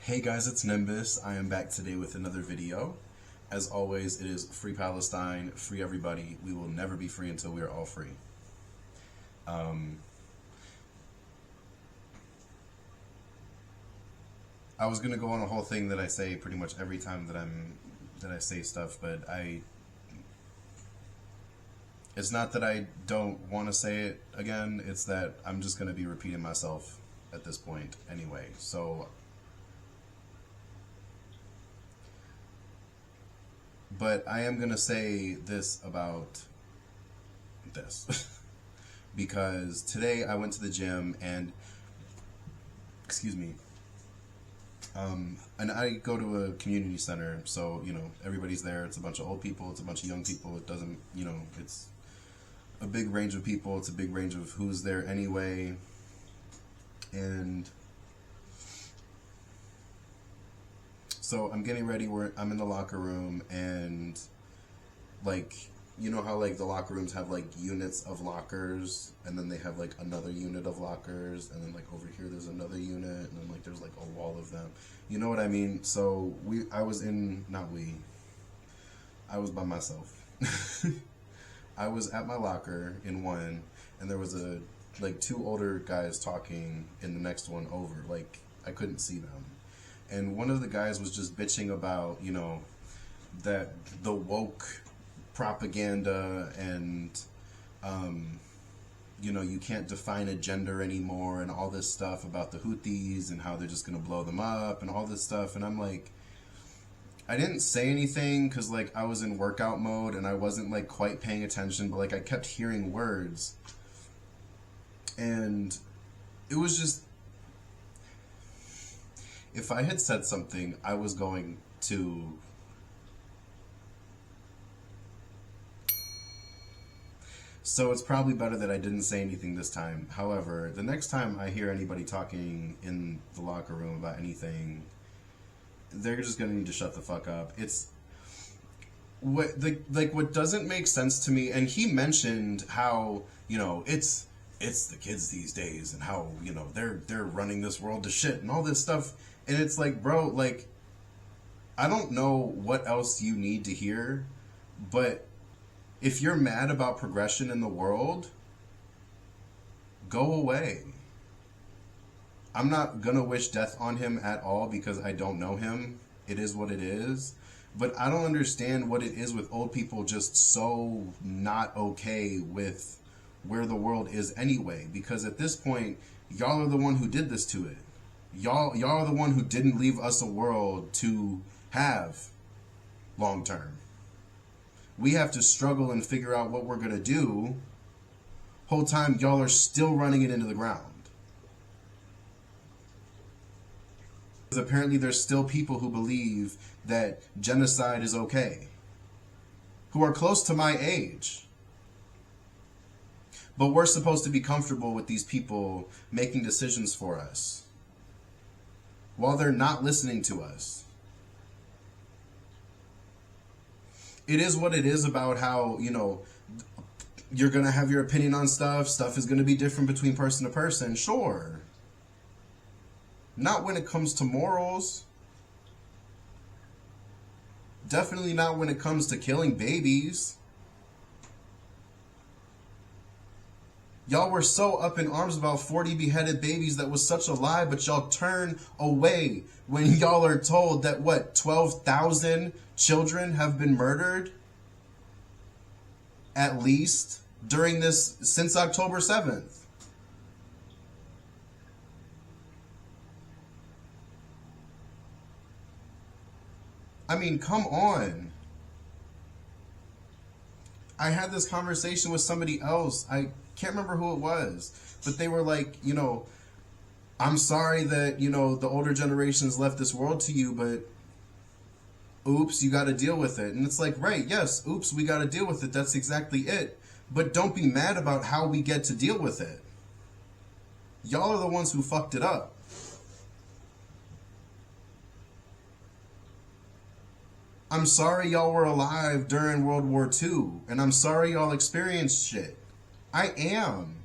Hey guys, it's Nimbus. I am back today with another video. As always, it is free Palestine, free everybody. We will never be free until we are all free. I was gonna go on a whole thing that I say pretty much every time that I say stuff, but it's not that I don't want to say it again. It's that I'm just gonna be repeating myself at this point anyway. So. But I am going to say this about this. Because today I went to the gym and, excuse me, and I go to a community center, so, you know, everybody's there. It's a bunch of old people, it's a bunch of young people. It doesn't, you know, it's a big range of people. It's a big range of who's there anyway. And so I'm getting ready, I'm in the locker room, and like, you know how like the locker rooms have like units of lockers, and then they have like another unit of lockers, and then like over here there's another unit, and then like there's like a wall of them. You know what I mean? So I was by myself. I was at my locker in one, and there was like two older guys talking in the next one over. Like I couldn't see them. And one of the guys was just bitching about, you know, that the woke propaganda and, you know, you can't define a gender anymore and all this stuff about the Houthis and how they're just going to blow them up and all this stuff. And I'm like, I didn't say anything because, like, I was in workout mode and I wasn't, like, quite paying attention. But, like, I kept hearing words. And it was just... If I had said something, I was going to... So it's probably better that I didn't say anything this time. However, the next time I hear anybody talking in the locker room about anything, they're just going to need to shut the fuck up. It's... what doesn't make sense to me, and he mentioned how, you know, it's the kids these days and how, you know, they're running this world to shit and all this stuff. And it's like, bro, like, I don't know what else you need to hear, but if you're mad about progression in the world, go away. I'm not gonna wish death on him at all because I don't know him. It is what it is. But I don't understand what it is with old people just so not okay with where the world is anyway. Because at this point, y'all are the one who did this to it. Y'all are the one who didn't leave us a world to have long term. We have to struggle and figure out what we're going to do. Whole time y'all are still running it into the ground. Because apparently there's still people who believe that genocide is okay. Who are close to my age. But we're supposed to be comfortable with these people making decisions for us while they're not listening to us. It is what it is about how, you know, you're going to have your opinion on stuff. Stuff is going to be different between person to person. Sure. Not when it comes to morals. Definitely not when it comes to killing babies. Y'all were so up in arms about 40 beheaded babies. That was such a lie, but y'all turn away when y'all are told that, what, 12,000 children have been murdered? At least during this, since October 7th. I mean, come on. I had this conversation with somebody else. I can't remember who it was, but they were like, you know, I'm sorry that, you know, the older generations left this world to you, but oops, you got to deal with it. And it's like, right, yes, oops, we got to deal with it. That's exactly it. But don't be mad about how we get to deal with it. Y'all are the ones who fucked it up. I'm sorry y'all were alive during World War II, and I'm sorry y'all experienced shit. I am.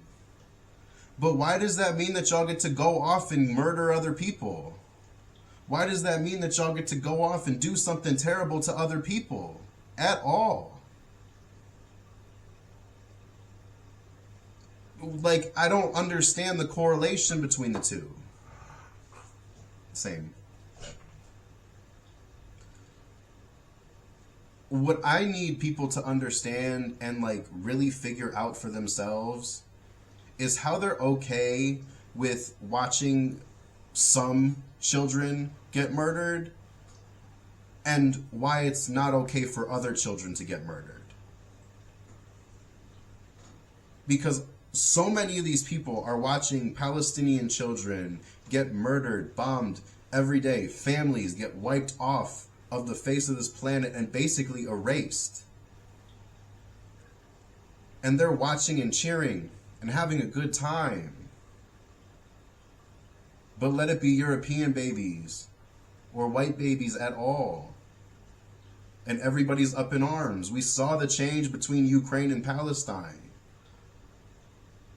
But why does that mean that y'all get to go off and murder other people? Why does that mean that y'all get to go off and do something terrible to other people at all? Like, I don't understand the correlation between the two. Same. What I need people to understand and like really figure out for themselves is how they're okay with watching some children get murdered and why it's not okay for other children to get murdered. Because so many of these people are watching Palestinian children get murdered, bombed every day. Families get wiped off of the face of this planet and basically erased. And they're watching and cheering and having a good time. But let it be European babies or white babies at all. And everybody's up in arms. We saw the change between Ukraine and Palestine.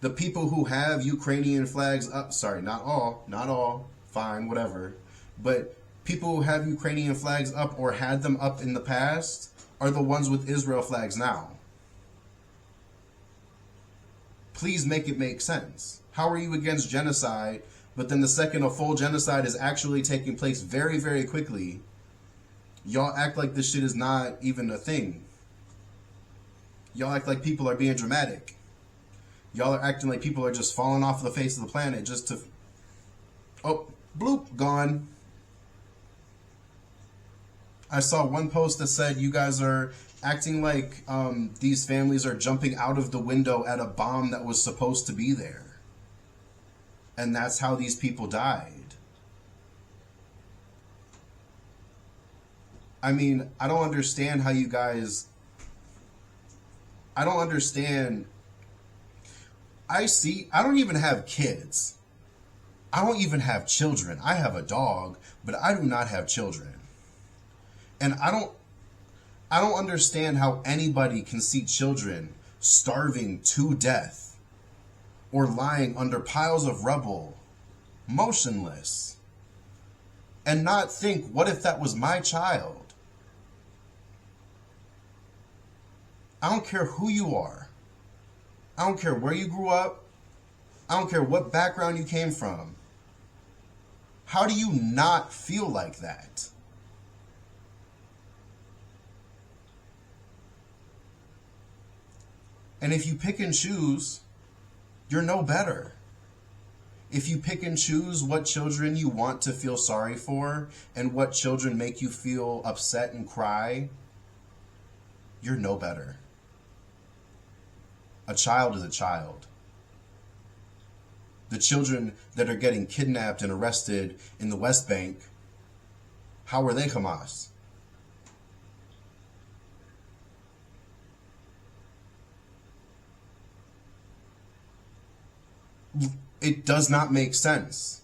The people who have Ukrainian flags up, sorry, not all, fine, whatever. But people who have Ukrainian flags up or had them up in the past are the ones with Israel flags now. Please make it make sense. How are you against genocide, but then the second a full genocide is actually taking place very, very quickly, y'all act like this shit is not even a thing. Y'all act like people are being dramatic. Y'all are acting like people are just falling off the face of the planet just to... Oh, bloop, gone. I saw one post that said you guys are acting like these families are jumping out of the window at a bomb that was supposed to be there. And that's how these people died. I mean, I don't understand how you guys... I don't understand... I don't even have kids. I don't even have children. I have a dog, but I do not have children. And I don't understand how anybody can see children starving to death or lying under piles of rubble, motionless, and not think, what if that was my child? I don't care who you are. I don't care where you grew up. I don't care what background you came from. How do you not feel like that? And if you pick and choose, you're no better. If you pick and choose what children you want to feel sorry for and what children make you feel upset and cry, you're no better. A child is a child. The children that are getting kidnapped and arrested in the West Bank, how are they Hamas? It does not make sense.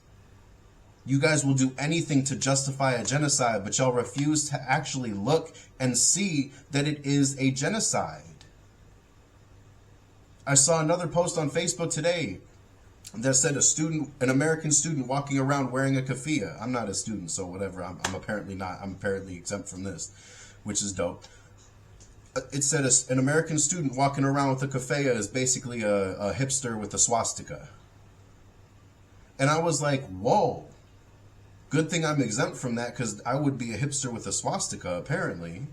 You guys will do anything to justify a genocide, but y'all refuse to actually look and see that it is a genocide. I saw another post on Facebook today that said an American student walking around wearing a keffiyeh. I'm not a student, so whatever. I'm apparently not. I'm apparently exempt from this, which is dope. It said an American student walking around with a keffiyeh is basically a hipster with a swastika. And I was like, whoa. Good thing I'm exempt from that, because I would be a hipster with a swastika, apparently.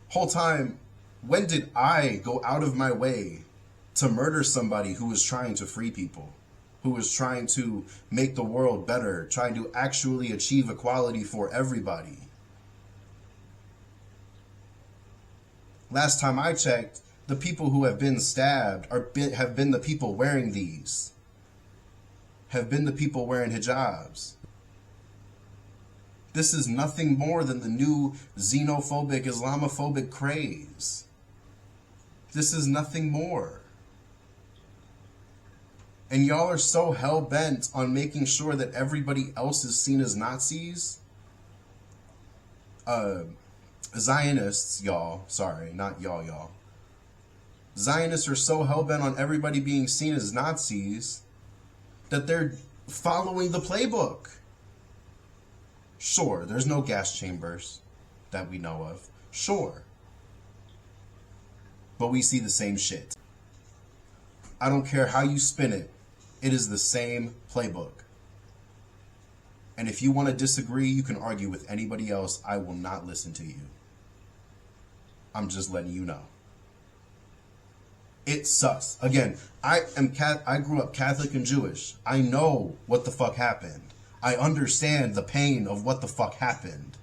Whole time, when did I go out of my way to murder somebody who was trying to free people, who was trying to make the world better, trying to actually achieve equality for everybody? Last time I checked, the people who have been stabbed have been the people wearing these, have been the people wearing hijabs. This is nothing more than the new xenophobic, Islamophobic craze. This is nothing more. And y'all are so hell-bent on making sure that everybody else is seen as Nazis. Zionists, y'all. Sorry, not y'all. Zionists are so hell-bent on everybody being seen as Nazis that they're following the playbook. Sure, there's no gas chambers that we know of. Sure. But we see the same shit. I don't care how you spin it. It is the same playbook. And if you want to disagree, you can argue with anybody else. I will not listen to you. I'm just letting you know. It sucks. Again, I grew up Catholic and Jewish. I know what the fuck happened. I understand the pain of what the fuck happened.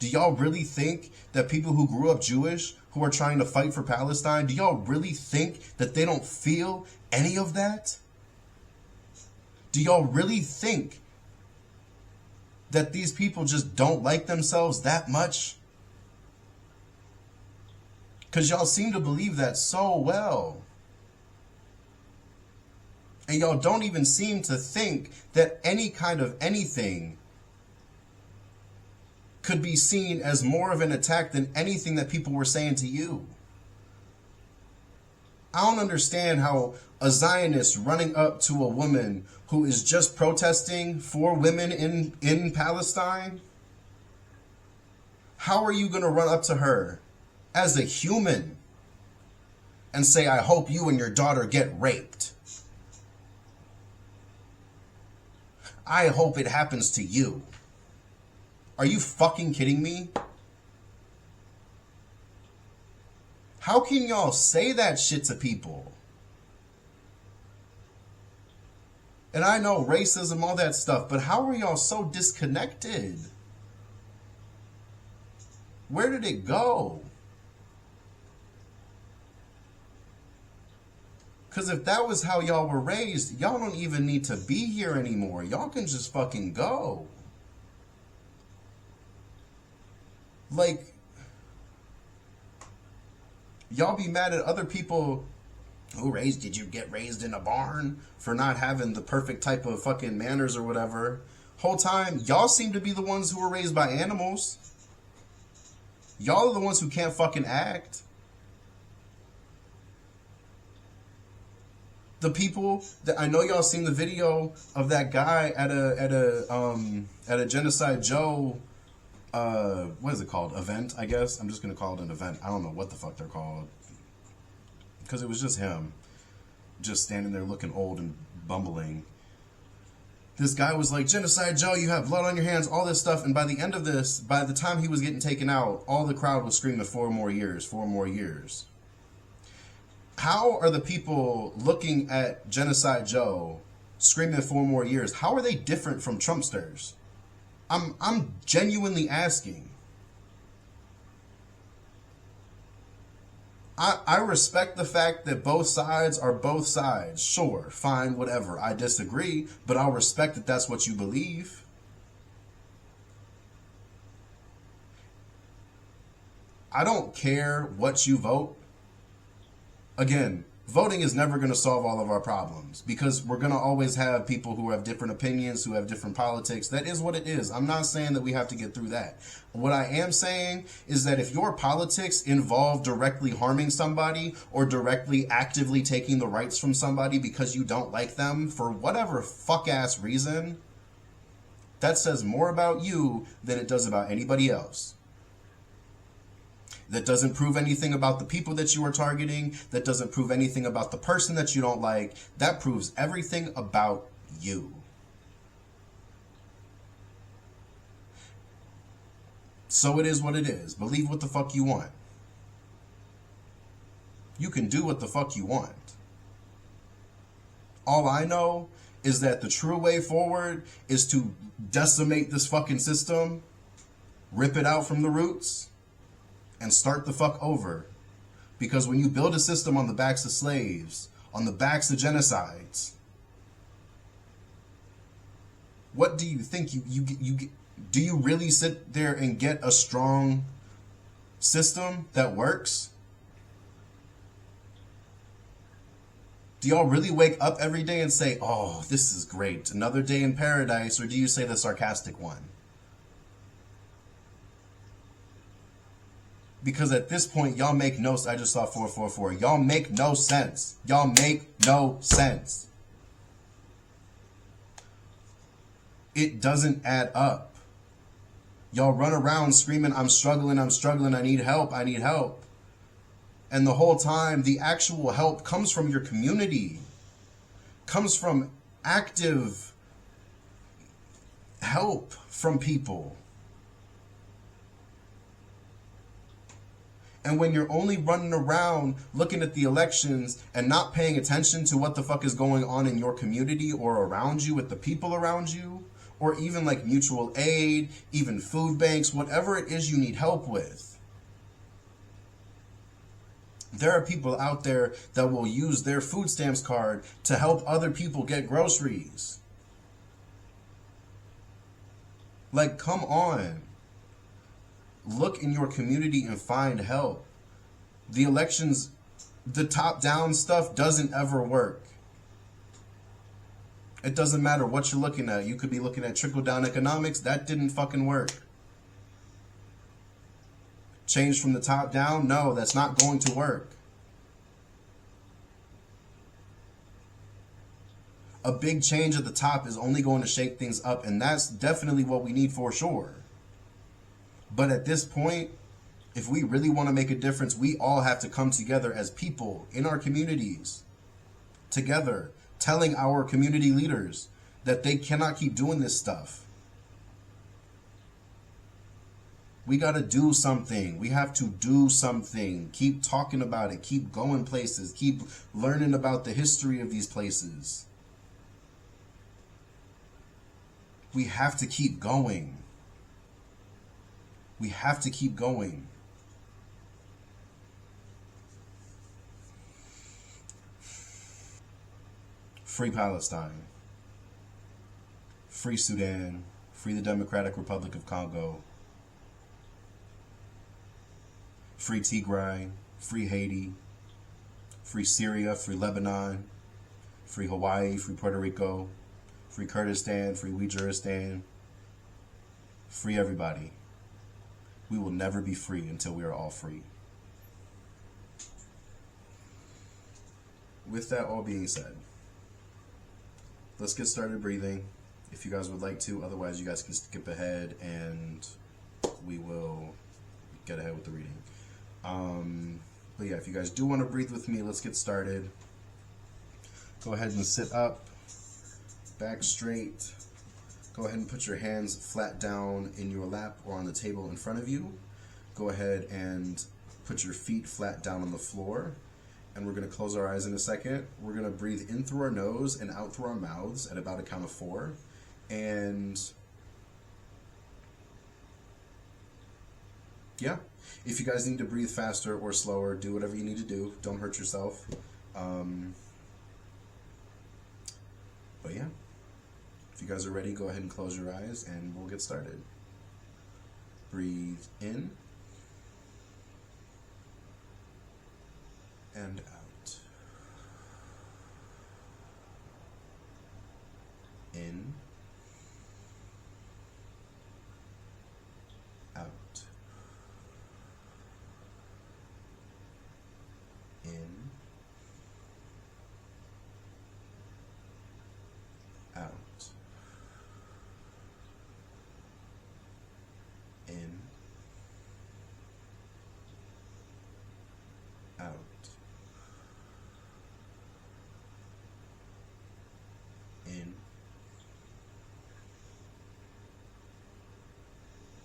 Do y'all really think that people who grew up Jewish, who are trying to fight for Palestine, do y'all really think that they don't feel any of that? Do y'all really think that these people just don't like themselves that much? Because y'all seem to believe that so well. And y'all don't even seem to think that any kind of anything could be seen as more of an attack than anything that people were saying to you. I don't understand how a Zionist running up to a woman who is just protesting for women in Palestine, how are you going to run up to her as a human and say, I hope you and your daughter get raped? I hope it happens to you. Are you fucking kidding me? How can y'all say that shit to people? And I know racism, all that stuff, but how are y'all so disconnected? Where did it go? Because if that was how y'all were raised, y'all don't even need to be here anymore. Y'all can just fucking go. Like, y'all be mad at other people who did you get raised in a barn for not having the perfect type of fucking manners or whatever. Whole time, y'all seem to be the ones who were raised by animals. Y'all are the ones who can't fucking act. The people that I know y'all seen the video of that guy at a Genocide Joe, what is it called? Event, I guess. I'm just gonna call it an event. I don't know what the fuck they're called. Because it was just him. Just standing there looking old and bumbling. This guy was like, Genocide Joe, you have blood on your hands, all this stuff. And by the end of this, by the time he was getting taken out, all the crowd was screaming 4 more years, 4 more years. How are the people looking at Genocide Joe screaming 4 more years? How are they different from Trumpsters? I'm genuinely asking. I respect the fact that both sides are both sides. Sure, fine, whatever. I disagree, but I'll respect that that's what you believe. I don't care what you vote. Again, voting is never going to solve all of our problems because we're going to always have people who have different opinions, who have different politics. That is what it is. I'm not saying that we have to get through that. What I am saying is that if your politics involve directly harming somebody or directly actively taking the rights from somebody because you don't like them for whatever fuck-ass reason, that says more about you than it does about anybody else. That doesn't prove anything about the people that you are targeting. That doesn't prove anything about the person that you don't like. That proves everything about you. So it is what it is. Believe what the fuck you want. You can do what the fuck you want. All I know is that the true way forward is to decimate this fucking system, rip it out from the roots, and start the fuck over. Because when you build a system on the backs of slaves, on the backs of genocides, what do you think do you really sit there and get a strong system that works? Do y'all really wake up every day and say, oh, this is great, another day in paradise? Or do you say the sarcastic one? Because at this point, y'all make no... I just saw 444. Y'all make no sense. Y'all make no sense. It doesn't add up. Y'all run around screaming, I'm struggling, I need help, I need help. And the whole time, the actual help comes from your community. Comes from active help from people. And when you're only running around looking at the elections and not paying attention to what the fuck is going on in your community or around you with the people around you, or even like mutual aid, even food banks, whatever it is you need help with. There are people out there that will use their food stamps card to help other people get groceries. Like, come on. Look in your community and find help. The elections, the top-down stuff doesn't ever work. It doesn't matter what you're looking at. You could be looking at trickle-down economics. That didn't fucking work. Change from the top down? No, that's not going to work. A big change at the top is only going to shake things up, and that's definitely what we need for sure. But at this point, if we really want to make a difference, we all have to come together as people in our communities, together, telling our community leaders that they cannot keep doing this stuff. We got to do something. We have to do something. Keep talking about it. Keep going places. Keep learning about the history of these places. We have to keep going. We have to keep going. Free Palestine. Free Sudan. Free the Democratic Republic of Congo. Free Tigray. Free Haiti. Free Syria. Free Lebanon. Free Hawaii. Free Puerto Rico. Free Kurdistan. Free Waziristan. Free everybody. We will never be free until we are all free. With that all being said, let's get started breathing if you guys would like to. Otherwise, you guys can skip ahead and we will get ahead with the reading. But yeah, if you guys do want to breathe with me, let's get started. Go ahead and sit up, back straight. Go ahead and put your hands flat down in your lap or on the table in front of you. Go ahead and put your feet flat down on the floor. And we're going to close our eyes in a second. We're going to breathe in through our nose and out through our mouths at about a count of 4. And yeah, if you guys need to breathe faster or slower, do whatever you need to do. Don't hurt yourself. But yeah. If you guys are ready, go ahead and close your eyes and we'll get started. Breathe in and out. In, out. In, out. In, out. In,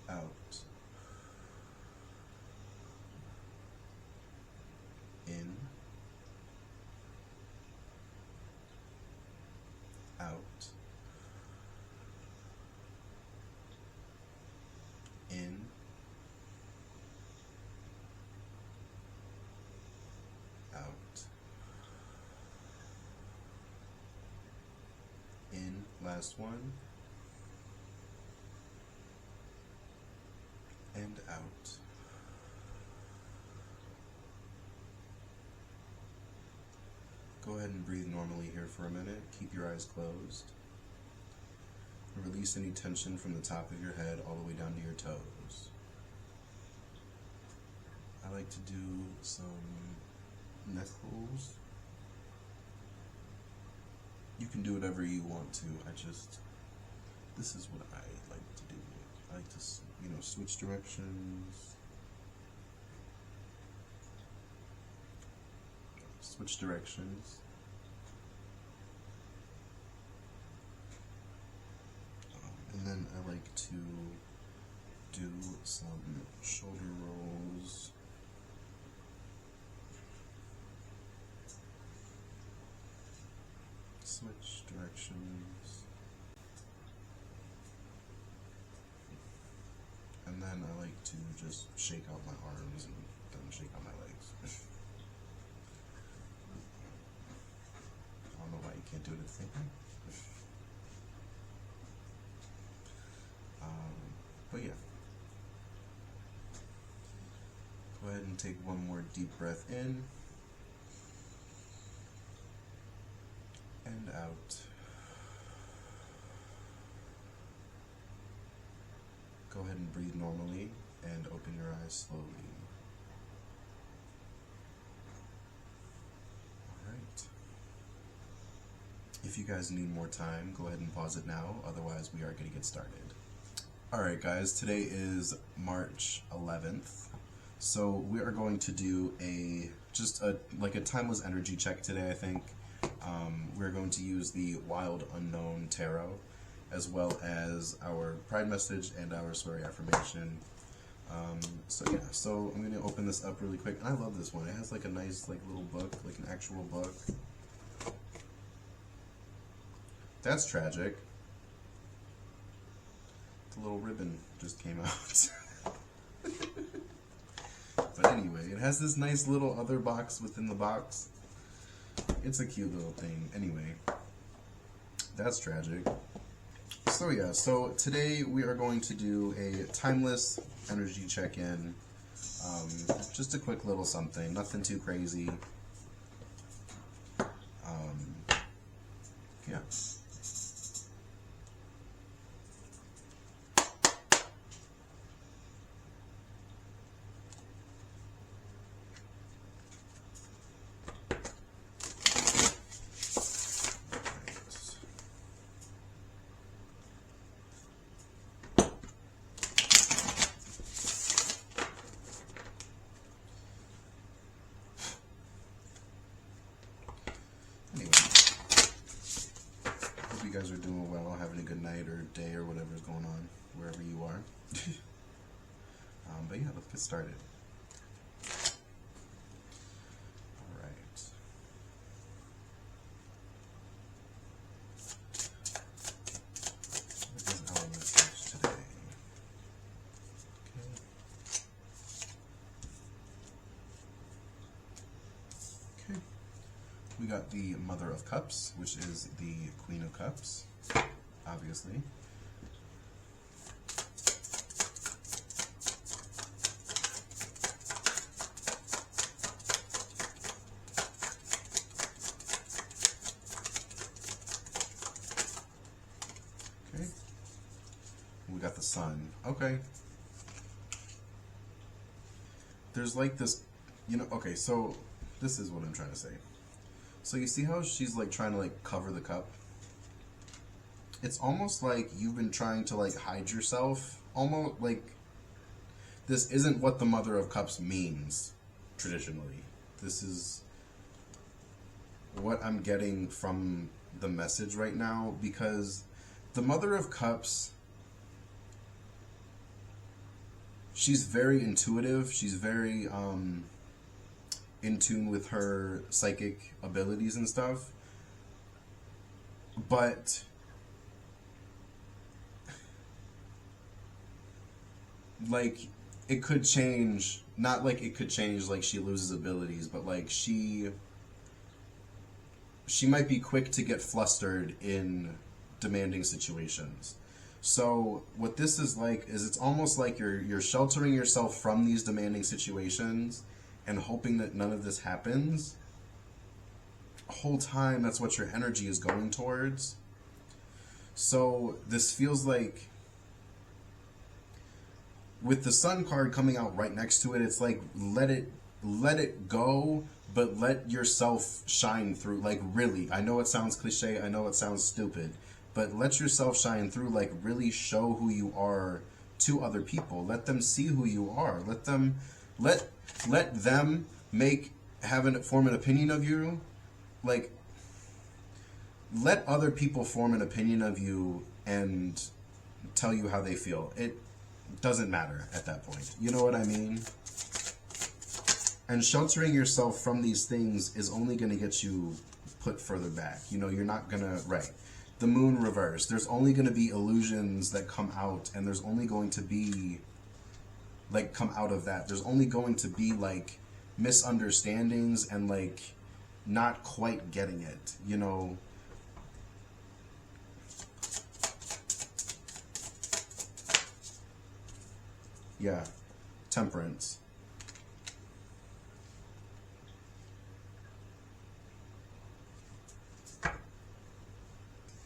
out. In, out. In, out. In, last one. And out. Go ahead and breathe normally here for a minute. Keep your eyes closed. Release any tension from the top of your head all the way down to your toes. I like to do some necklaces. You can do whatever you want to. This is what I like to do. I like to, switch directions. Switch directions. And then I like to do some shoulder rolls. Switch directions. And then I like to just shake out my arms and then shake out my legs. I don't know why you can't do it at the same time. But yeah. Go ahead and take one more deep breath in and out. Go ahead and breathe normally and open your eyes slowly. Alright. If you guys need more time, go ahead and pause it now, otherwise we are going to get started. Alright guys, today is March 11th, so we are going to do a timeless energy check today, I think. We're going to use the Wild Unknown Tarot, as well as our Pride Message and our Swearing Affirmation. So I'm going to open this up really quick, and I love this one. It has like a nice little book, like an actual book. That's tragic. The little ribbon just came out. But anyway, it has this nice little other box within the box. It's a cute little thing. Anyway, that's tragic. So yeah, so today we are going to do a timeless energy check-in. Just a quick little something, nothing too crazy. Yeah. You guys are doing well, having a good night or day or whatever's going on wherever you are. But yeah, let's get started. Alright. What is our message today? Okay. We got the Mother of Cups, which is the Queen of Cups, obviously. Okay. We got the Sun. Okay. There's like this, okay, so this is what I'm trying to say. So you see how she's trying to cover the cup? It's almost like you've been trying to hide yourself. Almost like this isn't what the Mother of Cups means traditionally. This is what I'm getting from the message right now, because the Mother of Cups, she's very intuitive. She's very in tune with her psychic abilities and stuff, but it could change. Not it could change she loses abilities, but she might be quick to get flustered in demanding situations. So what this is it's almost like you're sheltering yourself from these demanding situations and hoping that none of this happens. The whole time, that's what your energy is going towards. So this feels like with the sun card coming out right next to it, it's like let it go, but let yourself shine through. Like, really, I know it sounds cliche, I know it sounds stupid, but let yourself shine through. Like, really show who you are to other people. Let them see who you are. Let them form an opinion of you. Like, let other people form an opinion of you and tell you how they feel. It doesn't matter at that point. You know what I mean? And sheltering yourself from these things is only going to get you put further back. You know, you're not going to, right. The moon reverse. There's only going to be illusions that come out, and there's only going to be, like, come out of that. There's only going to be, like, misunderstandings and, like, not quite getting it, you know. Yeah, temperance.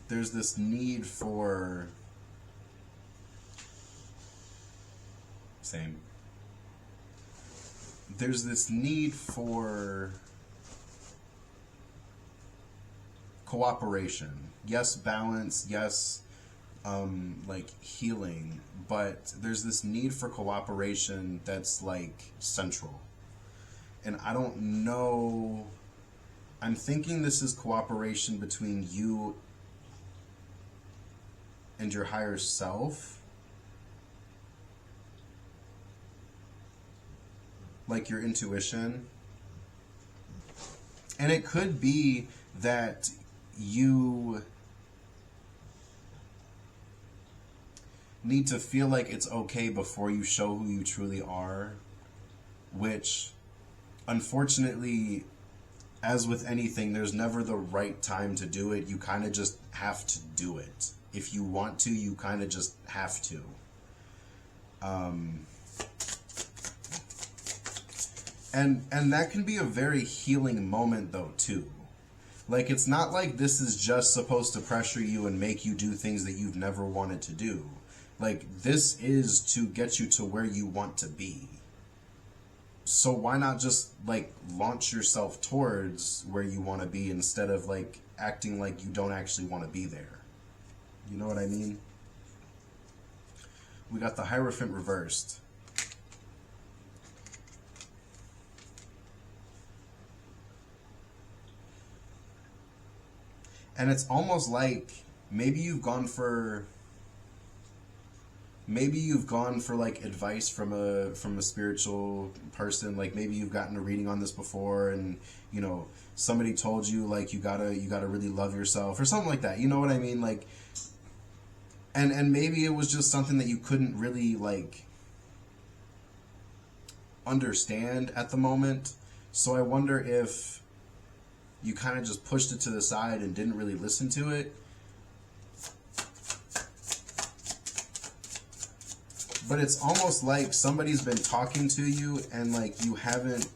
There's this need for, same. There's this need for cooperation. Yes, balance. Yes, like healing. But there's this need for cooperation that's like central. And I don't know. I'm thinking this is cooperation between you and your higher self. Like your intuition. And it could be that you need to feel like it's okay before you show who you truly are, which, unfortunately, as with anything, there's never the right time to do it. You kind of just have to do it. If you want to, you kind of just have to. And that can be a very healing moment, though, too. Like, it's not like this is just supposed to pressure you and make you do things that you've never wanted to do. Like, this is to get you to where you want to be. So why not just, like, launch yourself towards where you want to be instead of, like, acting like you don't actually want to be there? You know what I mean? We got the Hierophant reversed. And it's almost like maybe you've gone for like advice from a spiritual person. Like, maybe you've gotten a reading on this before, and you know, somebody told you like you gotta really love yourself or something like that. You know what I mean? Like, and maybe it was just something that you couldn't really like understand at the moment. So I wonder if you kind of just pushed it to the side and didn't really listen to it. But it's almost like somebody's been talking to you and like you haven't,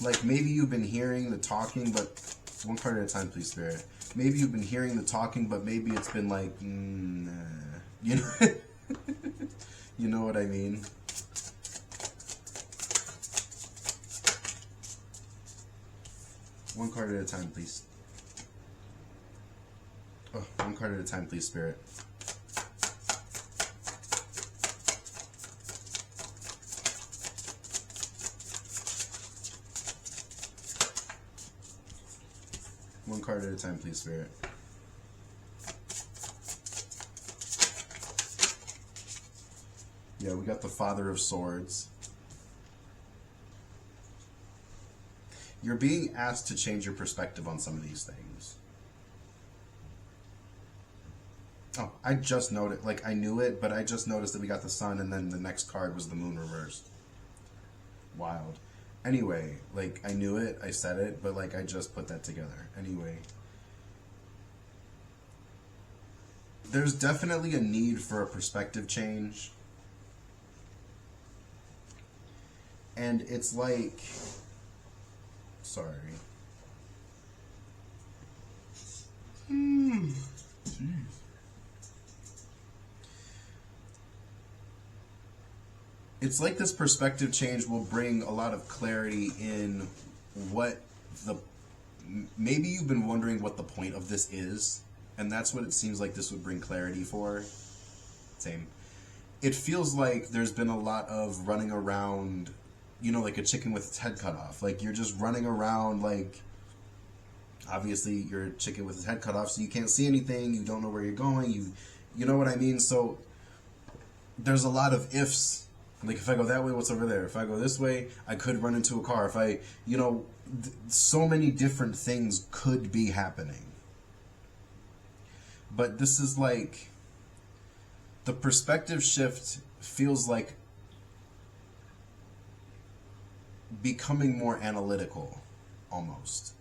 like maybe you've been hearing the talking, but one card at a time, please, Spirit. Maybe you've been hearing the talking, but maybe it's been like, nah. You know, you know what I mean? One card at a time, please. Oh, one card at a time, please, Spirit. One card at a time, please, Spirit. Yeah, we got the Father of Swords. You're being asked to change your perspective on some of these things. Oh, I just noticed, like I knew it, but I just noticed that we got the Sun and then the next card was the Moon reversed. Wild. Anyway, like I knew it, I said it, but like I just put that together. Anyway. There's definitely a need for a perspective change. And it's like, sorry. Jeez. it's like this perspective change will bring a lot of clarity in what the, maybe you've been wondering what the point of this is, and that's what it seems like this would bring clarity for. Same. It feels like there's been a lot of running around, you know, like a chicken with its head cut off. Like, you're just running around, like, obviously you're a chicken with its head cut off, so you can't see anything, you don't know where you're going, you know what I mean? So there's a lot of ifs. Like, if I go that way, what's over there? If I go this way, I could run into a car. If I, you know, so many different things could be happening. But this is like, the perspective shift feels like becoming more analytical, almost.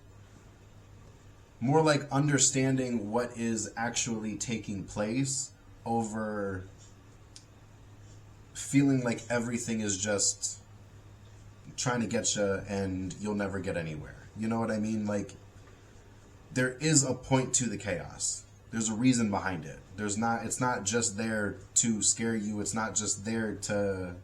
More like understanding what is actually taking place over feeling like everything is just trying to get you and you'll never get anywhere. You know what I mean? Like, there is a point to the chaos. There's a reason behind it. It's not just there to scare you. It's not just there to,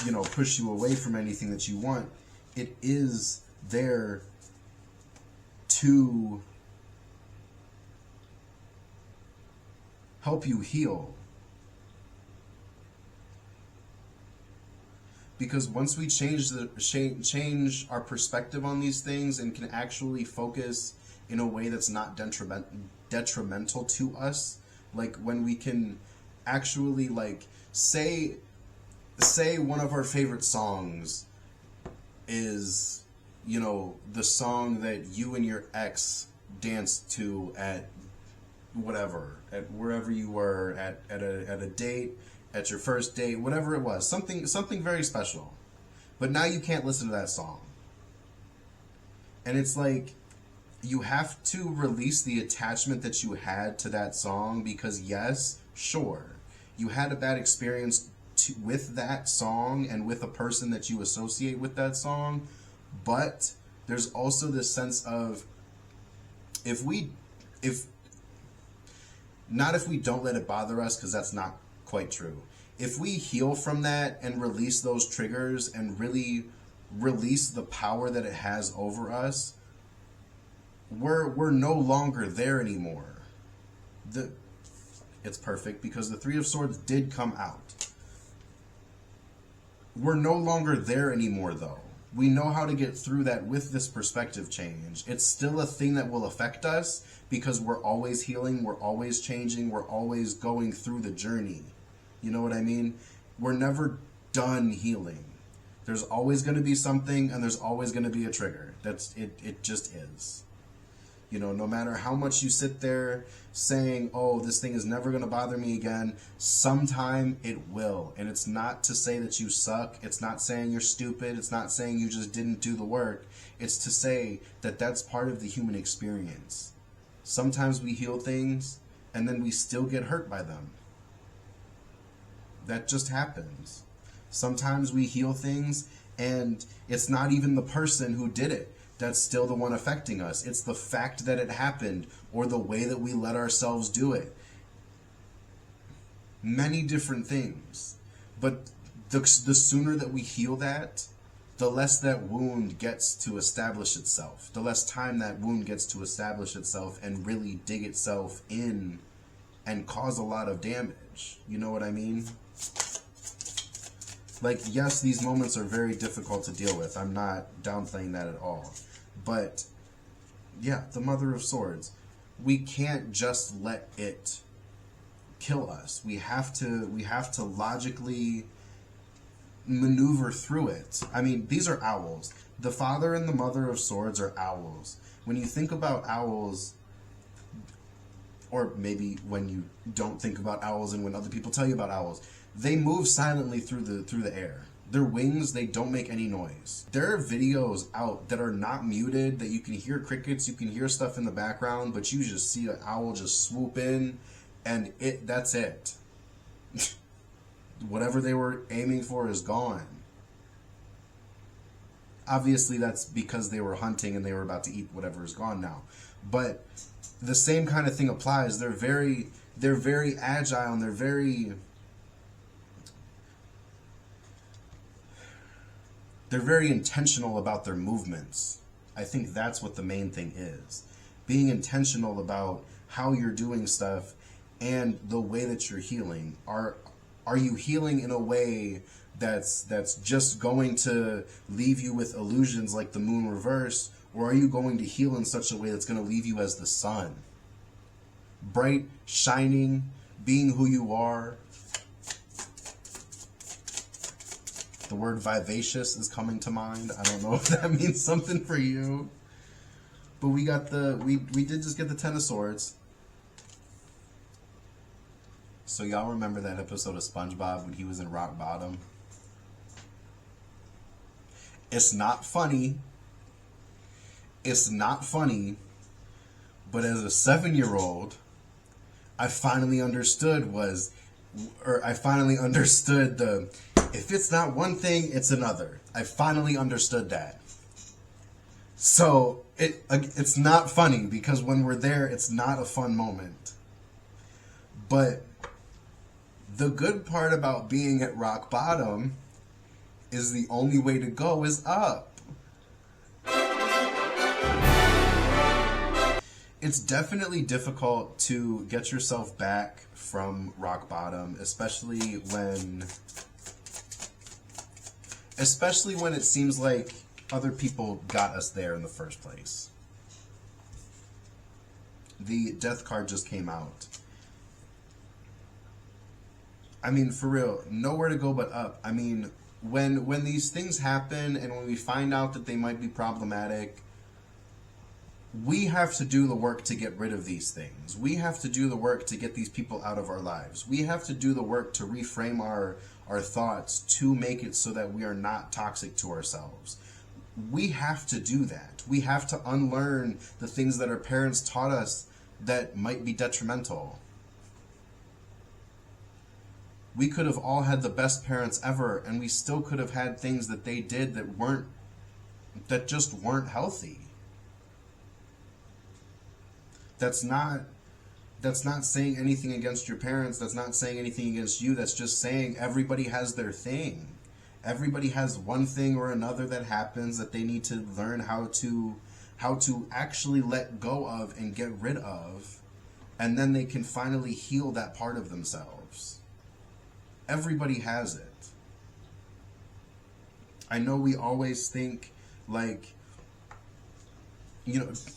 you know, push you away from anything that you want. It is there to help you heal. Because once we change our perspective on these things and can actually focus in a way that's not detrimental to us, like when we can actually, like, say one of our favorite songs is, you know, the song that you and your ex danced to at whatever, at wherever you were, at a date, at your first date, whatever it was, something very special. But now you can't listen to that song. And it's like, you have to release the attachment that you had to that song, because yes, sure, you had a bad experience with that song and with a person that you associate with that song, but there's also this sense of, if we don't let it bother us, because that's not quite true. If we heal from that and release those triggers and really release the power that it has over us, we're no longer there anymore. It's perfect because the Three of Swords did come out. We're no longer there anymore, though. We know how to get through that with this perspective change. It's still a thing that will affect us because we're always healing, we're always changing, we're always going through the journey. You know what I mean? We're never done healing. There's always going to be something, and there's always going to be a trigger. It just is. You know, no matter how much you sit there saying, oh, this thing is never going to bother me again, sometime it will. And it's not to say that you suck. It's not saying you're stupid. It's not saying you just didn't do the work. It's to say that that's part of the human experience. Sometimes we heal things, and then we still get hurt by them. That just happens. Sometimes we heal things, and it's not even the person who did it that's still the one affecting us. It's the fact that it happened, or the way that we let ourselves do it. Many different things. But the sooner that we heal that, the less that wound gets to establish itself. The less time that wound gets to establish itself and really dig itself in and cause a lot of damage. You know what I mean? Like, yes, these moments are very difficult to deal with. I'm not downplaying that at all. But, yeah, the Mother of Swords. We can't just let it kill us. We have to logically maneuver through it. I mean, these are owls. The Father and the Mother of Swords are owls. When you think about owls, or maybe when you don't think about owls and when other people tell you about owls, they move silently through the air. Their wings, they don't make any noise. There are videos out that are not muted, that you can hear crickets, you can hear stuff in the background, but you just see an owl just swoop in, and that's it. Whatever they were aiming for is gone. Obviously, that's because they were hunting and they were about to eat whatever is gone now. But the same kind of thing applies. They're very they're very agile and they're very intentional about their movements. I think that's what the main thing is. Being intentional about how you're doing stuff and the way that you're healing. Are you healing in a way that's just going to leave you with illusions like the moon reverse, or are you going to heal in such a way that's going to leave you as the sun? Bright, shining, being who you are. The word vivacious is coming to mind. I don't know if that means something for you. But we got we did just get the Ten of Swords. So y'all remember that episode of SpongeBob when he was in rock bottom? It's not funny. It's not funny. But as a 7-year-old, I finally understood if it's not one thing, it's another. I finally understood that. So it's not funny because when we're there, it's not a fun moment. But the good part about being at rock bottom is the only way to go is up. It's definitely difficult to get yourself back from rock bottom, especially when it seems like other people got us there in the first place. The Death card just came out. I mean, for real, nowhere to go but up. I mean, when these things happen and when we find out that they might be problematic, we have to do the work to get rid of these things. We have to do the work to get these people out of our lives. We have to do the work to reframe our thoughts to make it so that we are not toxic to ourselves. We have to do that. We have to unlearn the things that our parents taught us that might be detrimental. We could have all had the best parents ever, and we still could have had things that they did that just weren't healthy. That's not saying anything against your parents. That's not saying anything against you. That's just saying everybody has their thing. Everybody has one thing or another that happens that they need to learn how to actually let go of and get rid of, and then they can finally heal that part of themselves. Everybody has it. I know we always think like,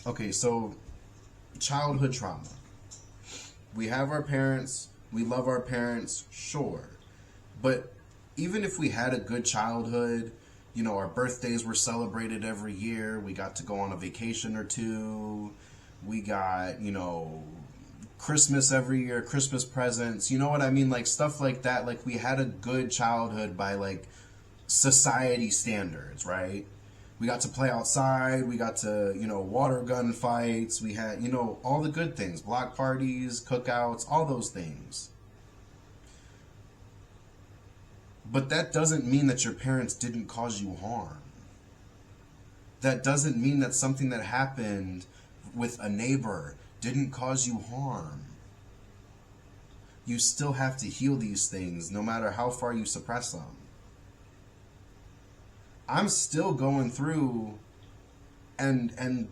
okay, so childhood trauma. We have our parents, we love our parents, sure. But even if we had a good childhood, our birthdays were celebrated every year, we got to go on a vacation or two, we got, Christmas every year, Christmas presents, you know what I mean? Like stuff like that. Like we had a good childhood by like society standards, right? We got to play outside, we got to, water gun fights, we had, all the good things, block parties, cookouts, all those things. But that doesn't mean that your parents didn't cause you harm. That doesn't mean that something that happened with a neighbor didn't cause you harm. You still have to heal these things no matter how far you suppress them. I'm still going through and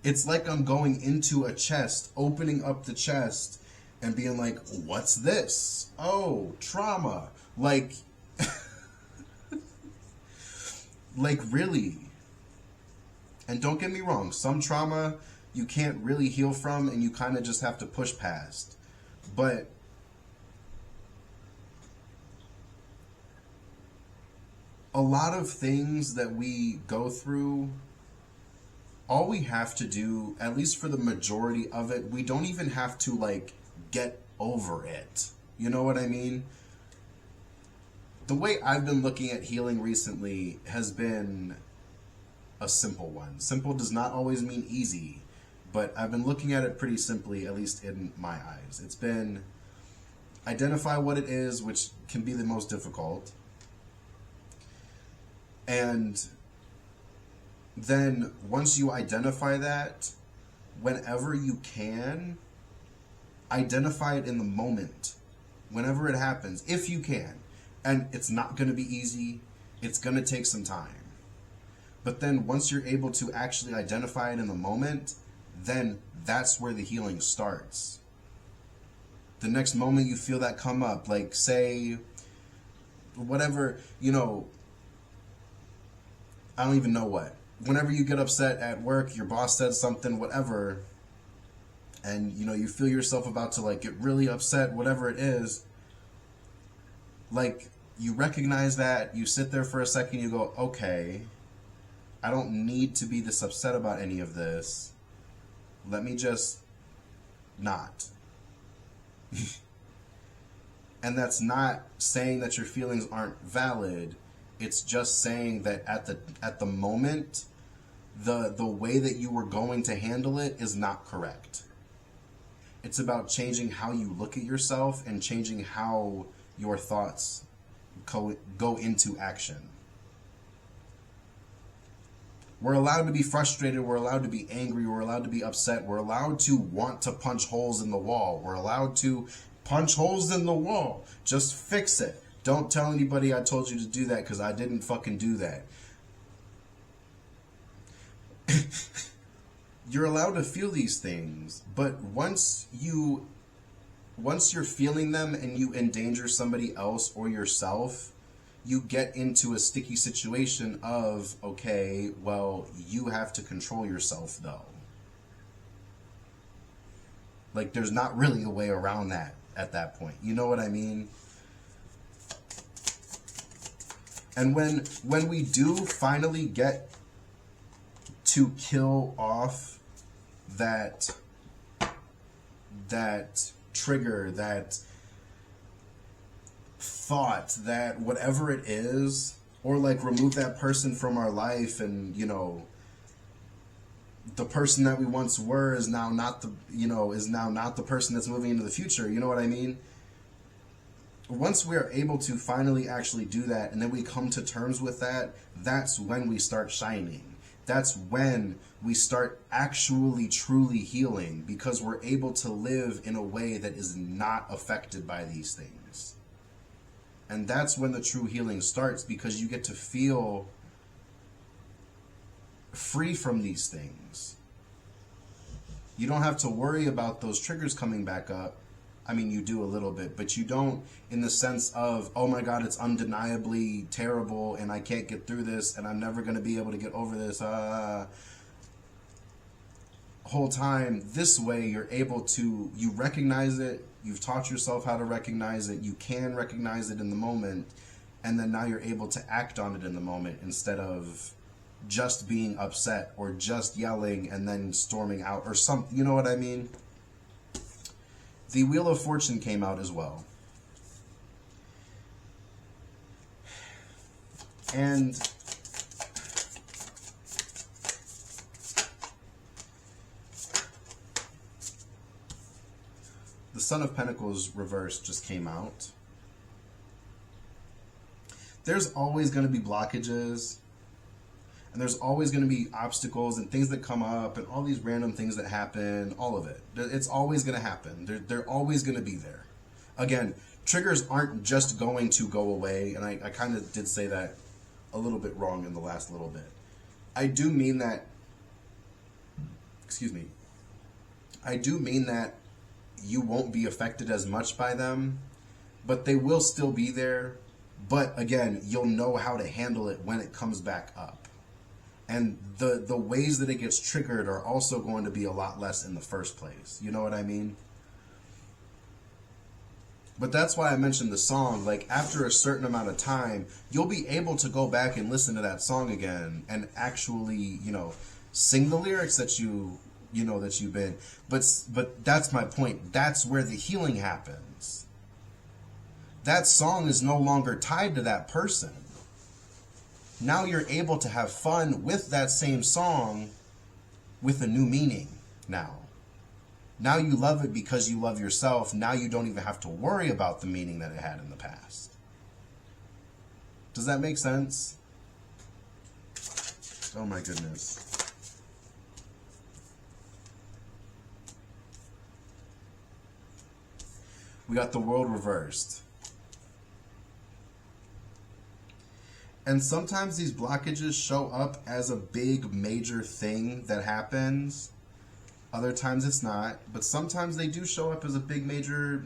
it's like I'm going into a chest, opening up the chest and being like, what's this? Oh, trauma. Like like really. And don't get me wrong, some trauma you can't really heal from and you kind of just have to push past. But a lot of things that we go through, all we have to do, at least for the majority of it, we don't even have to like get over it. You know what I mean? The way I've been looking at healing recently has been a simple one. Simple does not always mean easy, but I've been looking at it pretty simply, at least in my eyes. It's been identify what it is, which can be the most difficult. And then once you identify that, whenever you can, Identify it in the moment, whenever it happens, if you can. And it's not going to be easy. It's going to take some time. But then once you're able to actually identify it in the moment, then that's where the healing starts. The next moment you feel that come up, like say, whatever, you know, I don't even know what. Whenever you get upset at work, your boss said something, whatever, and you know, you feel yourself about to like get really upset, whatever it is, like you recognize that, you sit there for a second, you go, okay, I don't need to be this upset about any of this. Let me just not. And that's not saying that your feelings aren't valid. It's just saying that at the moment, the way that you were going to handle it is not correct. It's about changing how you look at yourself and changing how your thoughts go into action. We're allowed to be frustrated, we're allowed to be angry, we're allowed to be upset, we're allowed to want to punch holes in the wall. We're allowed to punch holes in the wall. Just fix it. Don't tell anybody I told you to do that because I didn't fucking do that. You're allowed to feel these things, but once you're feeling them and you endanger somebody else or yourself, you get into a sticky situation of, okay, well, you have to control yourself though. Like, there's not really a way around that at that point. You know what I mean? And when we do finally get to kill off that trigger, that thought, that whatever it is, or like remove that person from our life, and you know, the person that we once were is now not the person that's moving into the future. You know what I mean? Once we're able to finally actually do that, and then we come to terms with that, that's when we start shining. That's when we start actually truly healing, because we're able to live in a way that is not affected by these things. And that's when the true healing starts, because you get to feel free from these things. You don't have to worry about those triggers coming back up. I mean, you do a little bit, but you don't in the sense of, oh my God, it's undeniably terrible and I can't get through this and I'm never going to be able to get over this. Whole time, this way, you're able to, you recognize it, you've taught yourself how to recognize it, you can recognize it in the moment, and then now you're able to act on it in the moment instead of just being upset or just yelling and then storming out or something. You know what I mean? The Wheel of Fortune came out as well. And the Son of Pentacles reversed just came out. There's always going to be blockages, and there's always going to be obstacles and things that come up and all these random things that happen, all of it. It's always going to happen. They're always going to be there. Again, triggers aren't just going to go away, and I kind of did say that a little bit wrong in the last little bit. I do mean that, excuse me, I do mean that you won't be affected as much by them, but they will still be there. But again, you'll know how to handle it when it comes back up. And the ways that it gets triggered are also going to be a lot less in the first place. You know what I mean? But that's why I mentioned the song. Like, after a certain amount of time, you'll be able to go back and listen to that song again and actually, you know, sing the lyrics that you've been. But that's my point. That's where the healing happens. That song is no longer tied to that person. Now you're able to have fun with that same song with a new meaning now. Now you love it because you love yourself. Now you don't even have to worry about the meaning that it had in the past. Does that make sense? Oh my goodness. We got the world reversed. And sometimes these blockages show up as a big major thing that happens. Other times it's not. But sometimes they do show up as a big major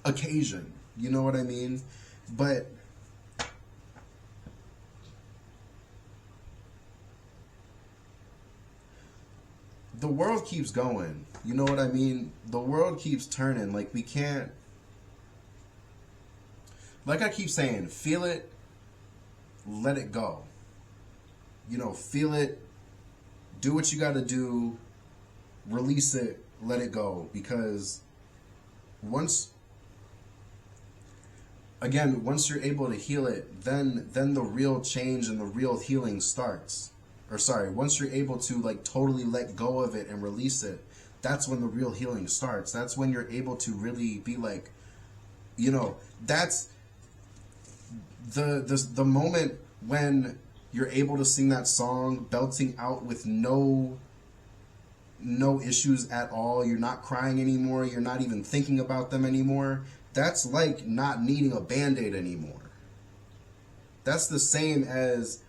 occasion. You know what I mean? But the world keeps going. You know what I mean? The world keeps turning. Like, we can't... Like I keep saying, feel it, let it go. You know, feel it, do what you got to do, release it, let it go. Because once you're able to heal it, then the real change and the real healing starts. Or sorry, once you're able to like totally let go of it and release it, that's when the real healing starts. That's when you're able to really be like, you know, that's the moment when you're able to sing that song, belting out with no issues at all. You're not crying anymore. You're not even thinking about them anymore. That's like not needing a Band-Aid anymore. That's the same as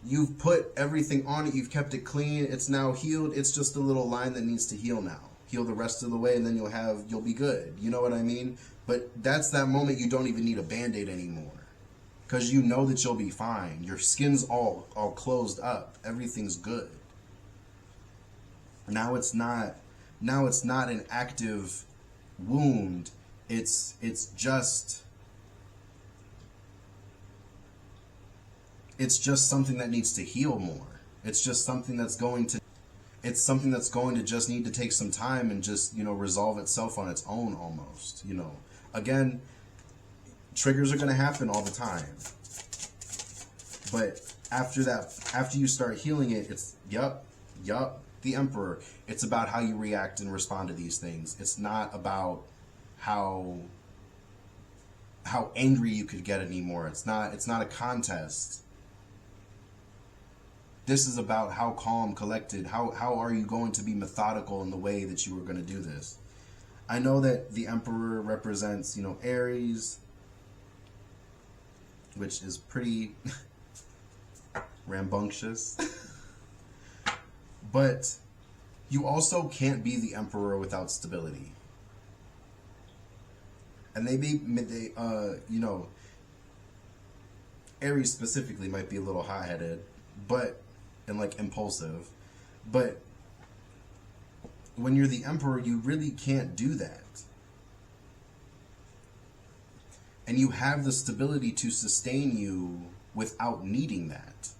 you've put everything on it. You've kept it clean. It's now healed. It's just a little line that needs to heal now. Heal the rest of the way, and then you'll be good. You know what I mean? But that's that moment you don't even need a Band-Aid anymore. Because you know that you'll be fine. Your skin's all closed up. Everything's good. Now it's not an active wound. It's just something that needs to heal more. It's just something that's going to just need to take some time and just, you know, resolve itself on its own almost, you know. Again, triggers are going to happen all the time. But after you start healing it, it's yup, the Emperor. It's about how you react and respond to these things. It's not about how angry you could get anymore. It's not a contest. This is about how calm, collected, how are you going to be methodical in the way that you are going to do this. I know that the Emperor represents, you know, Aries, which is pretty rambunctious. But you also can't be the Emperor without stability. And you know, Aries specifically might be a little hot-headed, and like impulsive, but when you're the Emperor, you really can't do that. And you have the stability to sustain you without needing that.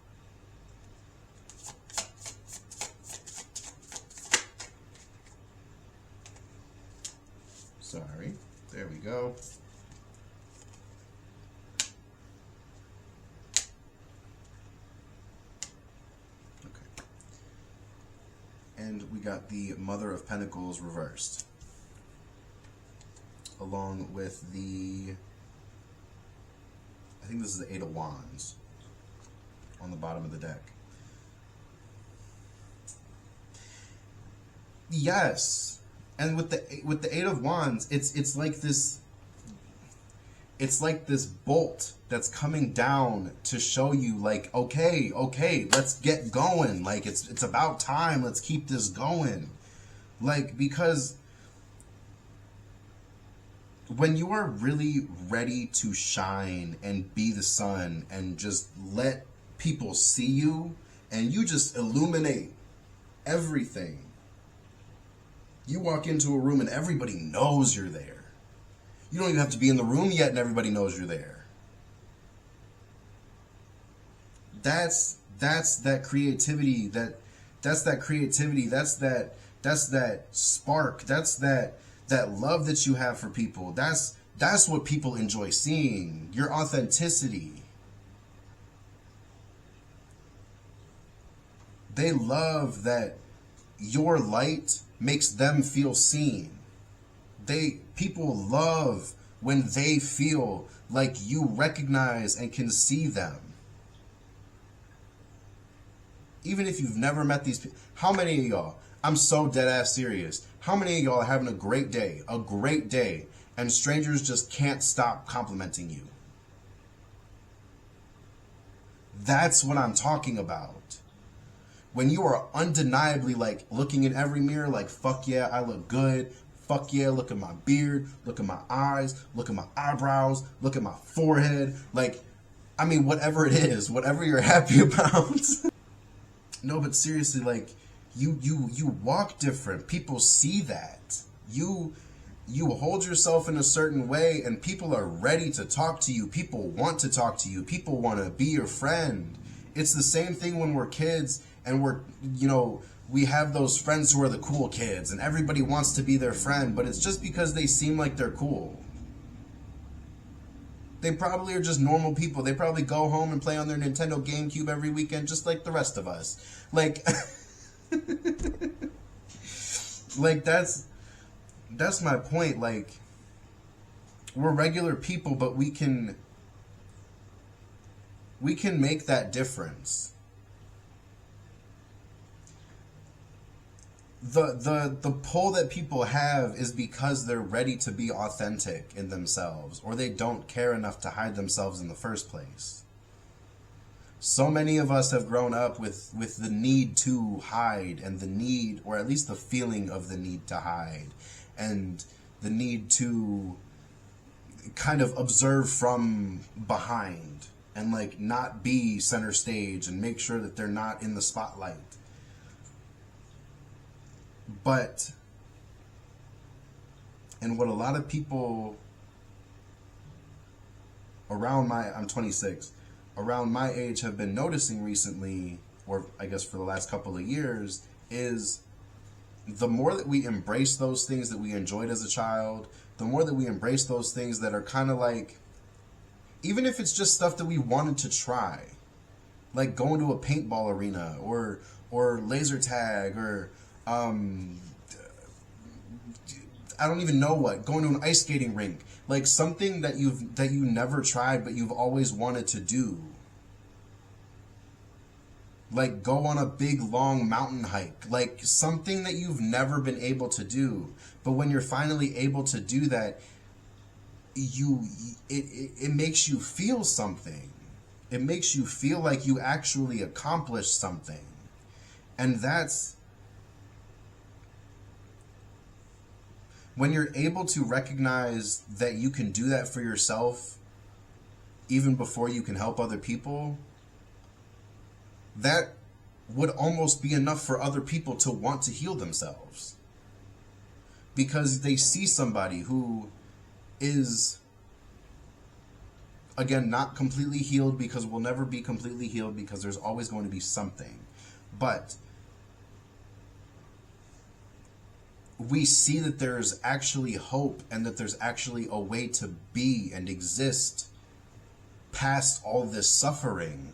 Sorry, there we go. Okay. And we got the Mother of Pentacles reversed, along with the, I think this is the Eight of Wands on the bottom of the deck. Yes. And with the Eight of Wands, it's like this bolt that's coming down to show you, like, okay, let's get going. Like, it's about time. Let's keep this going. Like, because when you are really ready to shine and be the sun and just let people see you and you just illuminate everything. You walk into a room and everybody knows you're there. You don't even have to be in the room yet and everybody knows you're there. That's that creativity, that's that spark, that's that love that you have for people. That's what people enjoy seeing. Your authenticity. They love that your light makes them feel seen. People love when they feel like you recognize and can see them. Even if you've never met these people. How many of y'all, I'm so dead ass serious, how many of y'all are having a great day, and strangers just can't stop complimenting you. That's what I'm talking about. When you are undeniably like looking in every mirror like, fuck yeah, I look good. Fuck yeah, look at my beard, look at my eyes, look at my eyebrows, look at my forehead. Like, I mean, whatever it is, whatever you're happy about. No, but seriously, like, you walk different. People see that. You hold yourself in a certain way, and people are ready to talk to you. People want to talk to you. People want to be your friend. It's the same thing when we're kids and we're, we have those friends who are the cool kids and everybody wants to be their friend, but it's just because they seem like they're cool. They probably are just normal people. They probably go home and play on their Nintendo GameCube every weekend just like the rest of us. Like, like that's my point. Like, we're regular people, but we can make that difference. The pull that people have is because they're ready to be authentic in themselves, or they don't care enough to hide themselves in the first place. So many of us have grown up with the need to hide, and the need, or at least the feeling of the need to hide, and the need to kind of observe from behind and like not be center stage and make sure that they're not in the spotlight. But, and what a lot of people around I'm 26, around my age have been noticing recently, or I guess for the last couple of years, is the more that we embrace those things that we enjoyed as a child, the more that we embrace those things that are kind of like, even if it's just stuff that we wanted to try, like going to a paintball arena or laser tag or I don't even know what, going to an ice skating rink, like something that you never tried but you've always wanted to do. Like go on a big long mountain hike, like something that you've never been able to do. But when you're finally able to do that, it makes you feel something. It makes you feel like you actually accomplished something. And that's when you're able to recognize that you can do that for yourself even before you can help other people, that would almost be enough for other people to want to heal themselves. Because they see somebody who is, again, not completely healed, because we'll never be completely healed because there's always going to be something. But we see that there's actually hope and that there's actually a way to be and exist past all this suffering.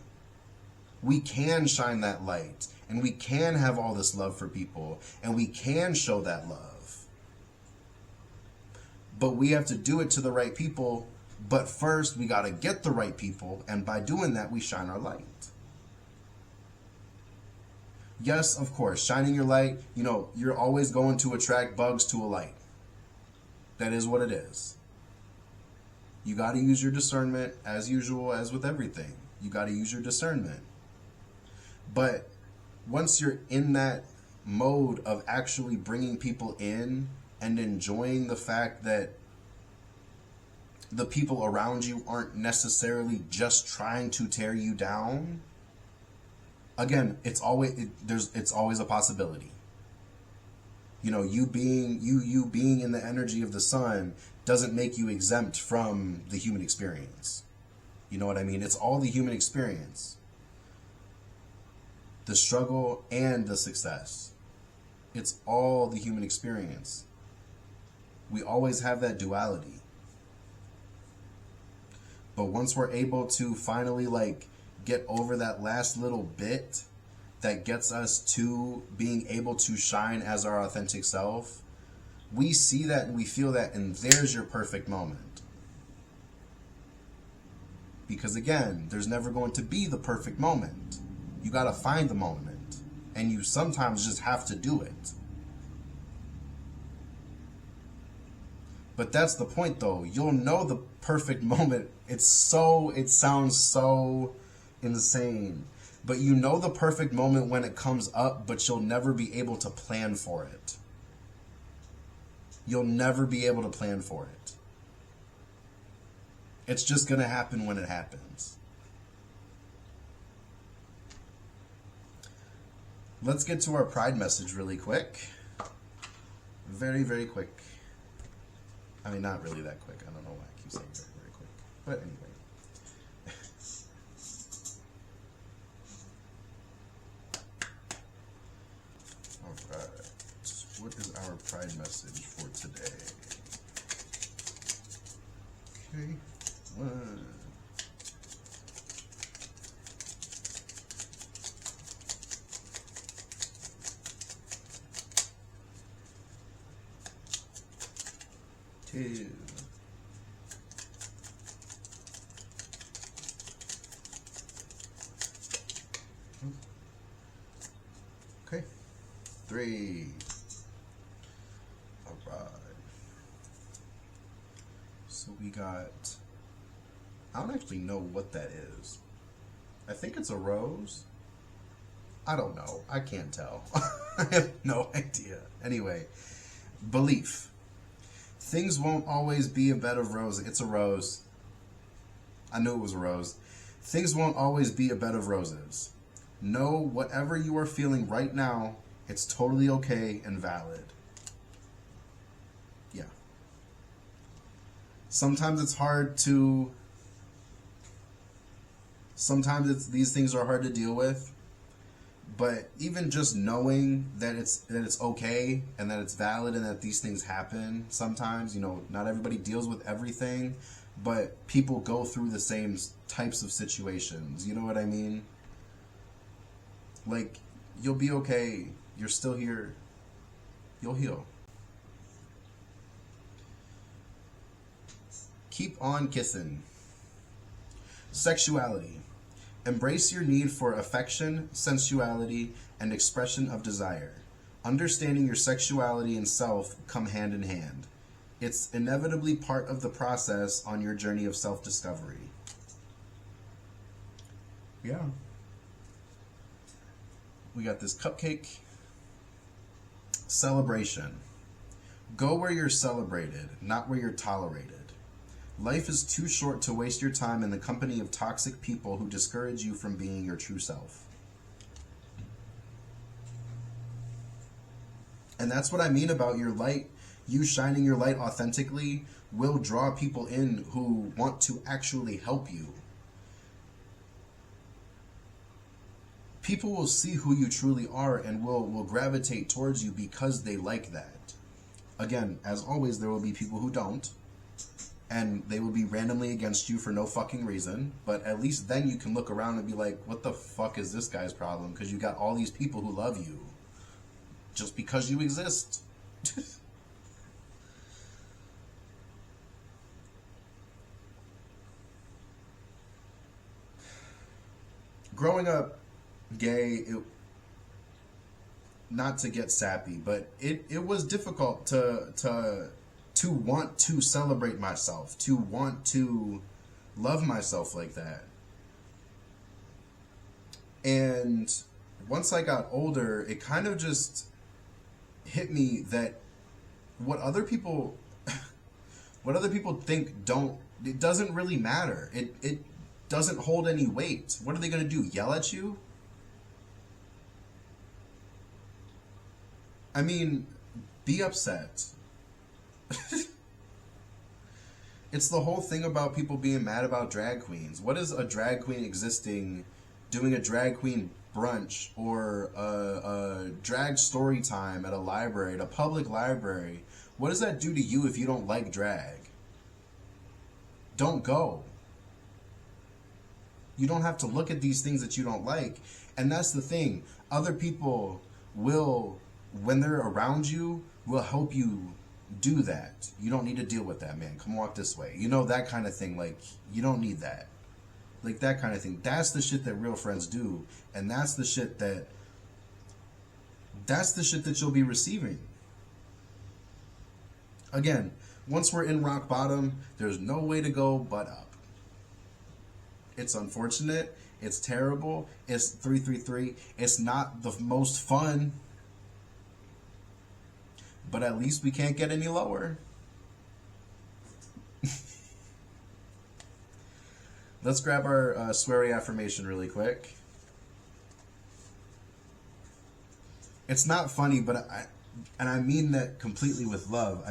We can shine that light, and we can have all this love for people, and we can show that love. But we have to do it to the right people. But first, we got to get the right people, and by doing that, we shine our light. Yes, of course, shining your light, you're always going to attract bugs to a light. That is what it is. You got to use your discernment, as usual, as with everything. You got to use your discernment. But once you're in that mode of actually bringing people in and enjoying the fact that the people around you aren't necessarily just trying to tear you down, again, it's always a possibility. You being in the energy of the sun doesn't make you exempt from the human experience. You know what I mean? It's all the human experience. The struggle and the success. It's all the human experience. We always have that duality. But once we're able to finally get over that last little bit that gets us to being able to shine as our authentic self, we see that and we feel that, and there's your perfect moment. Because again, there's never going to be the perfect moment. You got to find the moment, and you sometimes just have to do it. But that's the point, though. You'll know the perfect moment. It sounds so insane. But you know the perfect moment when it comes up, but you'll never be able to plan for it. You'll never be able to plan for it. It's just going to happen when it happens. Let's get to our pride message really quick. Very, very quick. I mean, not really that quick. I don't know why I keep saying very, very quick. But anyway. Alright. What is our pride message for today? Okay. 1. Two. Okay. 3. All right. So we got, I don't actually know what that is. I think it's a rose. I don't know. I can't tell. I have no idea. Anyway, belief. Things won't always be a bed of roses. It's a rose. I knew it was a rose. Things won't always be a bed of roses. Know whatever you are feeling right now, it's totally okay and valid. Yeah. Sometimes it's hard to... Sometimes these things are hard to deal with. But even just knowing that it's okay and that it's valid and that these things happen sometimes, you know, not everybody deals with everything, but people go through the same types of situations. You know what I mean? Like, you'll be okay. You're still here. You'll heal. Keep on kissing. Sexuality. Embrace your need for affection, sensuality, and expression of desire. Understanding your sexuality and self come hand in hand. It's inevitably part of the process on your journey of self-discovery. Yeah. We got this cupcake. Celebration. Go where you're celebrated, not where you're tolerated. Life is too short to waste your time in the company of toxic people who discourage you from being your true self. And that's what I mean about your light. You shining your light authentically will draw people in who want to actually help you. People will see who you truly are and will gravitate towards you because they like that. Again, as always, there will be people who don't. And they will be randomly against you for no fucking reason. But at least then you can look around and be like, what the fuck is this guy's problem? Because you got all these people who love you. Just because you exist. Growing up gay, not to get sappy, but it was difficult to want to celebrate myself, to want to love myself like that. And once I got older, it kind of just hit me that what other people think it doesn't really matter. It doesn't hold any weight. What are they going to do? Yell at you? I mean, be upset. It's the whole thing about people being mad about drag queens. What is a drag queen existing, doing a drag queen brunch or a drag story time at a library, at a public library? What does that do to you if you don't like drag? Don't go. You don't have to look at these things that you don't like. And that's the thing. Other people will, when they're around you, will help you do that. You don't need to deal with that, man. Come walk this way. You know, that kind of thing. Like, you don't need that. Like, that kind of thing. That's the shit that real friends do. And that's the shit that you'll be receiving. Again, Once we're in rock bottom, there's no way to go but up. It's unfortunate. It's terrible. It's 333. It's not the most fun. But at least we can't get any lower. Let's grab our sweary affirmation really quick. It's not funny, but I mean that completely with love.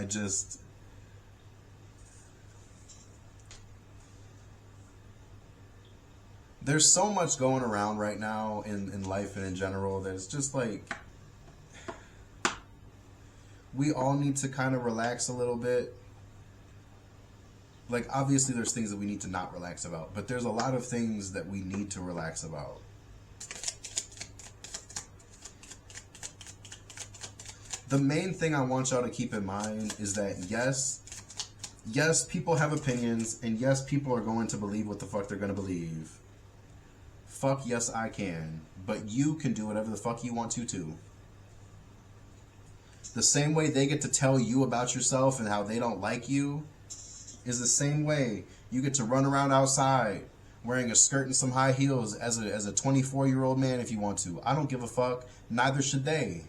There's so much going around right now in life and in general that it's just like, we all need to kind of relax a little bit. Like, obviously there's things that we need to not relax about, but there's a lot of things that we need to relax about. The main thing I want y'all to keep in mind is that yes, people have opinions, and yes, people are going to believe what the fuck they're going to believe. Fuck yes, I can. But you can do whatever the fuck you want to too. The same way they get to tell you about yourself and how they don't like you is the same way you get to run around outside wearing a skirt and some high heels as a 24-year-old man if you want to. I don't give a fuck. Neither should they.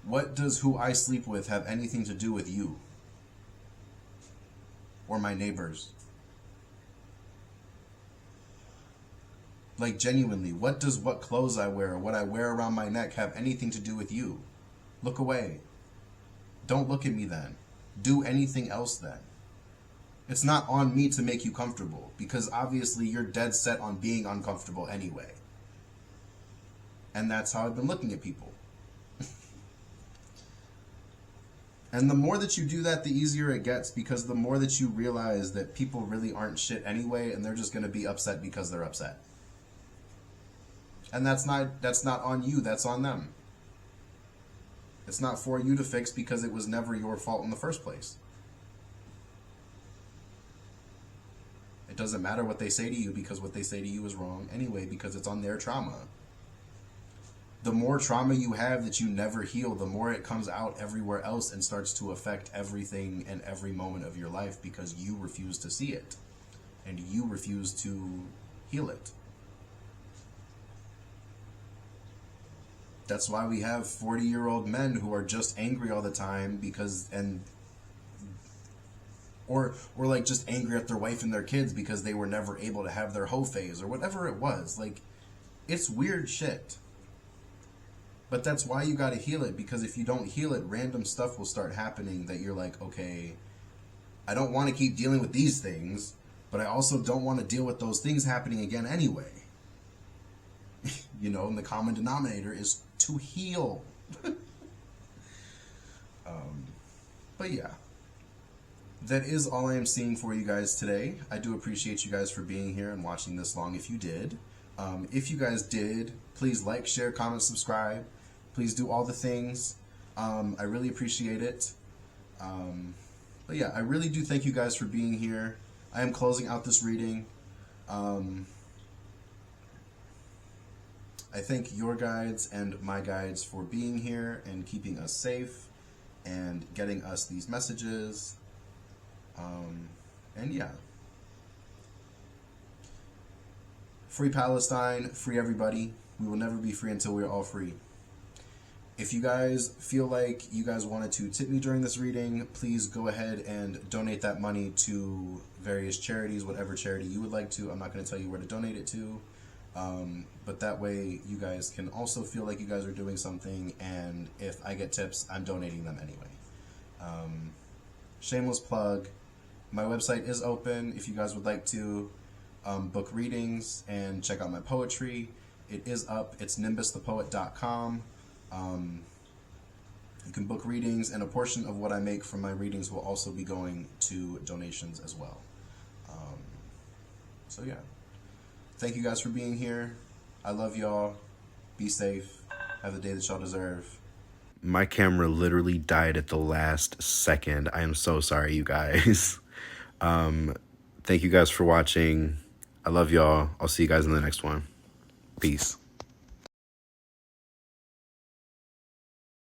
What does who I sleep with have anything to do with you? Or my neighbors? Like, genuinely, what does what clothes I wear or what I wear around my neck have anything to do with you? Look away. Don't look at me then. Do anything else then. It's not on me to make you comfortable, because obviously you're dead set on being uncomfortable anyway. And that's how I've been looking at people. And the more that you do that, the easier it gets, because the more that you realize that people really aren't shit anyway, and they're just going to be upset because they're upset. And that's not on you, that's on them. It's not for you to fix, because it was never your fault in the first place. It doesn't matter what they say to you, because what they say to you is wrong anyway, because it's on their trauma. The more trauma you have that you never heal, the more it comes out everywhere else and starts to affect everything and every moment of your life, because you refuse to see it and you refuse to heal it. That's why we have 40-year-old men who are just angry all the time or like just angry at their wife and their kids because they were never able to have their hoe phase or whatever it was. Like, it's weird shit. But that's why you got to heal it, because if you don't heal it, random stuff will start happening that you're like, okay, I don't want to keep dealing with these things, but I also don't want to deal with those things happening again anyway. You know, and the common denominator is to heal. But yeah, that is all I am seeing for you guys today. I do appreciate you guys for being here and watching this long if you did. If you guys did, please like, share, comment, subscribe. Please do all the things. I really appreciate it. But yeah, I really do thank you guys for being here. I am closing out this reading. I thank your guides and my guides for being here and keeping us safe and getting us these messages. And yeah. Free Palestine, free everybody. We will never be free until we're all free. If you guys feel like you guys wanted to tip me during this reading, please go ahead and donate that money to various charities, whatever charity you would like to. I'm not going to tell you where to donate it to, but that way you guys can also feel like you guys are doing something, and if I get tips, I'm donating them anyway. Shameless plug. My website is open if you guys would like to book readings and check out my poetry. It is up. It's NimbusThePoet.com. You can book readings, and a portion of what I make from my readings will also be going to donations as well. So yeah, thank you guys for being here. I love y'all. Be safe. Have the day that y'all deserve. My camera literally died at the last second. I am so sorry, you guys. Thank you guys for watching. I love y'all. I'll see you guys in the next one. Peace.